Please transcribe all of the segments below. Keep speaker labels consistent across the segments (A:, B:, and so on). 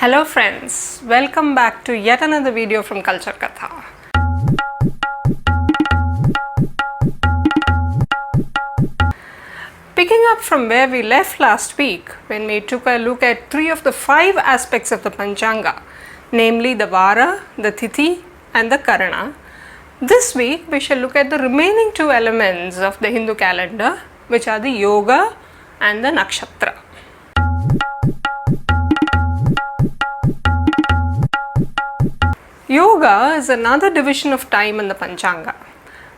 A: Hello friends, welcome back to yet another video from Culture Katha. Picking up from where we left last week when we took a look at 3 of the 5 aspects of the Panchanga, namely the Vara, the Tithi and the Karana. This week we shall look at the remaining 2 elements of the Hindu calendar, which are the Yoga and the Nakshatra. Yoga is another division of time in the Panchanga.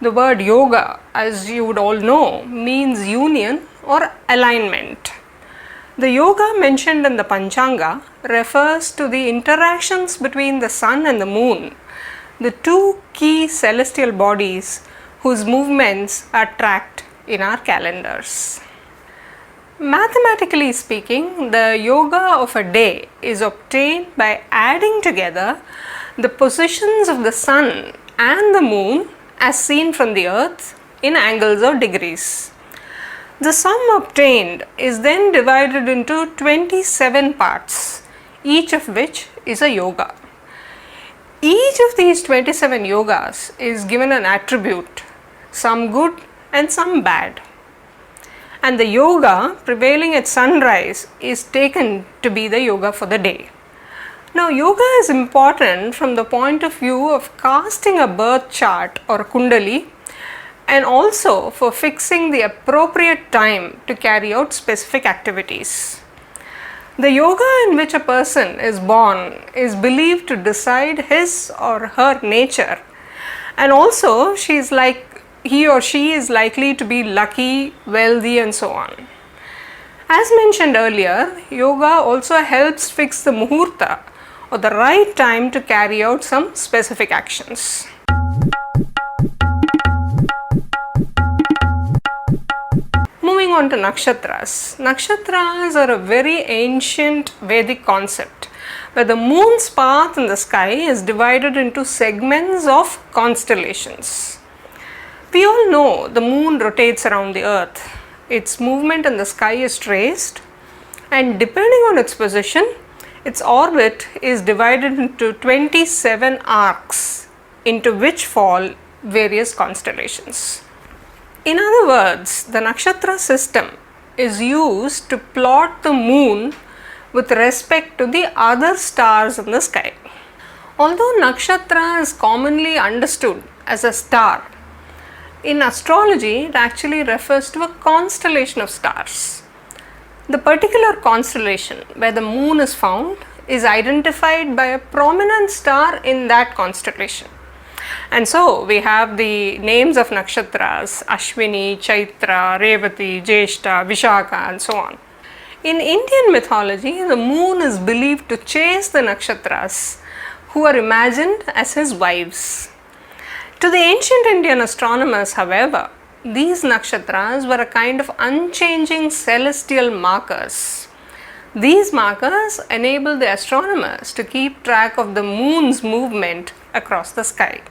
A: The word yoga, as you would all know, means union or alignment. The yoga mentioned in the Panchanga refers to the interactions between the sun and the moon, the 2 key celestial bodies whose movements are tracked in our calendars. Mathematically speaking, the yoga of a day is obtained by adding together the positions of the sun and the moon as seen from the earth in angles or degrees. The sum obtained is then divided into 27 parts, each of which is a yoga. Each of these 27 yogas is given an attribute, some good and some bad. And the yoga prevailing at sunrise is taken to be the yoga for the day. Now, yoga is important from the point of view of casting a birth chart or kundali, and also for fixing the appropriate time to carry out specific activities. The yoga in which a person is born is believed to decide his or her nature, and also he or she is likely to be lucky, wealthy and so on. As mentioned earlier, yoga also helps fix the muhurta or the right time to carry out some specific actions. Moving on to nakshatras. Nakshatras are a very ancient Vedic concept where the moon's path in the sky is divided into segments of constellations. We all know the moon rotates around the earth. Its movement in the sky is traced, and depending on its position, its orbit is divided into 27 arcs into which fall various constellations. In other words, the nakshatra system is used to plot the moon with respect to the other stars in the sky. Although nakshatra is commonly understood as a star, in astrology it actually refers to a constellation of stars. The particular constellation where the moon is found is identified by a prominent star in that constellation. And so we have the names of nakshatras: Ashwini, Chaitra, Revati, Jeshta, Vishaka and so on. In Indian mythology, the moon is believed to chase the nakshatras, who are imagined as his wives. To the ancient Indian astronomers, however, these nakshatras were a kind of unchanging celestial markers. These markers enable the astronomers to keep track of the moon's movement across the sky.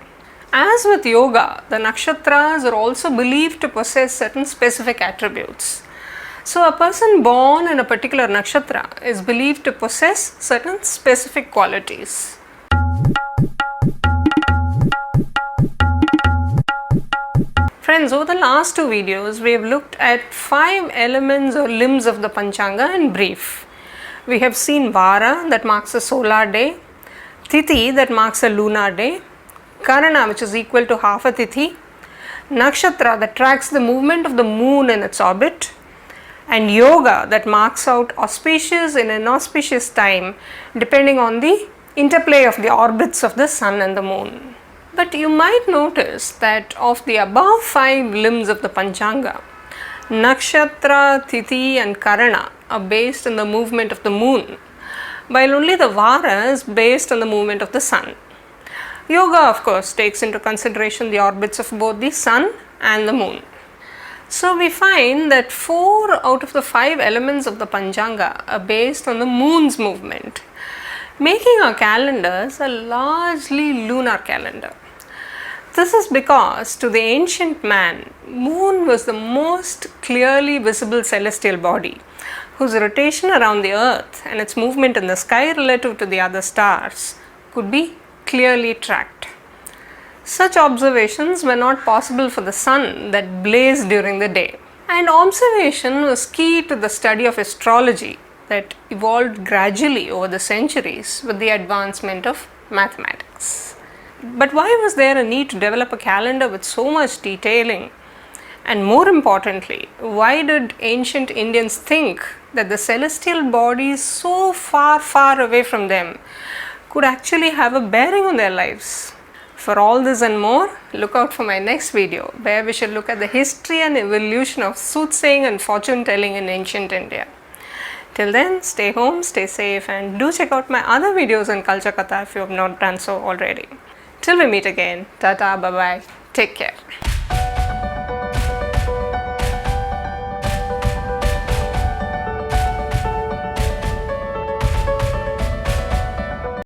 A: As with yoga, the nakshatras are also believed to possess certain specific attributes. So a person born in a particular nakshatra is believed to possess certain specific qualities. Friends, over the last 2 videos, we have looked at 5 elements or limbs of the Panchanga in brief. We have seen Vara, that marks a solar day, Tithi, that marks a lunar day, Karana, which is equal to half a Tithi, Nakshatra, that tracks the movement of the moon in its orbit, and Yoga, that marks out auspicious and inauspicious time depending on the interplay of the orbits of the sun and the moon. But you might notice that of the above 5 limbs of the Panchanga, Nakshatra, Tithi and Karana are based on the movement of the moon, while only the Vara is based on the movement of the sun. Yoga, of course, takes into consideration the orbits of both the sun and the moon. So we find that 4 out of the 5 elements of the Panchanga are based on the moon's movement, making our calendars a largely lunar calendar. This is because to the ancient man, moon was the most clearly visible celestial body whose rotation around the Earth and its movement in the sky relative to the other stars could be clearly tracked. Such observations were not possible for the sun that blazed during the day. And observation was key to the study of astrology that evolved gradually over the centuries with the advancement of mathematics. But why was there a need to develop a calendar with so much detailing? And more importantly, why did ancient Indians think that the celestial bodies so far away from them could actually have a bearing on their lives? For all this and more, look out for my next video where we shall look at the history and evolution of soothsaying and fortune telling in ancient India. Till then, stay home, stay safe, and do check out my other videos on Culture Katha if you have not done so already. Till we meet again, tata, bye bye, take care.